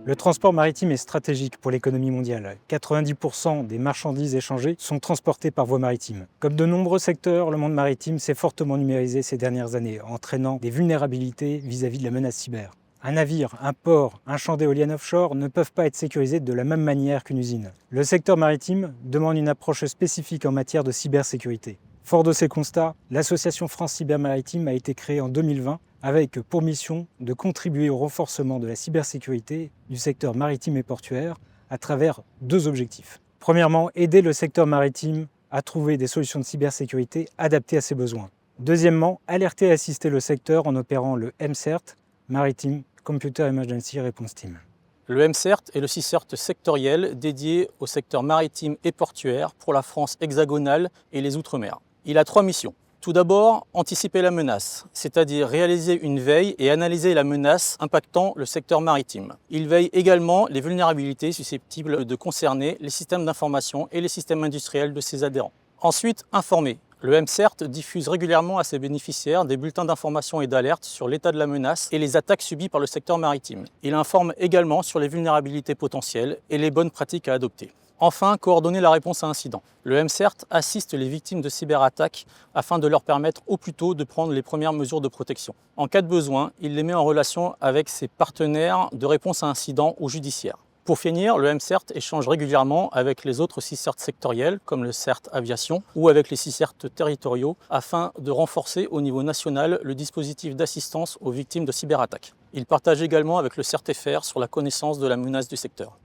Le transport maritime est stratégique pour l'économie mondiale. 90% des marchandises échangées sont transportées par voie maritime. Comme de nombreux secteurs, le monde maritime s'est fortement numérisé ces dernières années, entraînant des vulnérabilités vis-à-vis de la menace cyber. Un navire, un port, un champ d'éoliennes offshore ne peuvent pas être sécurisés de la même manière qu'une usine. Le secteur maritime demande une approche spécifique en matière de cybersécurité. Fort de ces constats, l'association France Cyber Maritime a été créée en 2020 avec pour mission de contribuer au renforcement de la cybersécurité du secteur maritime et portuaire à travers deux objectifs. Premièrement, aider le secteur maritime à trouver des solutions de cybersécurité adaptées à ses besoins. Deuxièmement, alerter et assister le secteur en opérant le MCERT, Maritime Computer Emergency Response Team. Le MCERT est le CICERT sectoriel dédié au secteur maritime et portuaire pour la France hexagonale et les Outre-mer. Il a trois missions. Tout d'abord, anticiper la menace, c'est-à-dire réaliser une veille et analyser la menace impactant le secteur maritime. Il veille également les vulnérabilités susceptibles de concerner les systèmes d'information et les systèmes industriels de ses adhérents. Ensuite, informer. Le MCERT diffuse régulièrement à ses bénéficiaires des bulletins d'information et d'alerte sur l'état de la menace et les attaques subies par le secteur maritime. Il informe également sur les vulnérabilités potentielles et les bonnes pratiques à adopter. Enfin, coordonner la réponse à incident. Le MCERT assiste les victimes de cyberattaques afin de leur permettre au plus tôt de prendre les premières mesures de protection. En cas de besoin, il les met en relation avec ses partenaires de réponse à incident ou judiciaire. Pour finir, le MCERT échange régulièrement avec les autres CICERT sectoriels, comme le CERT Aviation, ou avec les CICERT territoriaux, afin de renforcer au niveau national le dispositif d'assistance aux victimes de cyberattaques. Il partage également avec le CERT-FR sur la connaissance de la menace du secteur.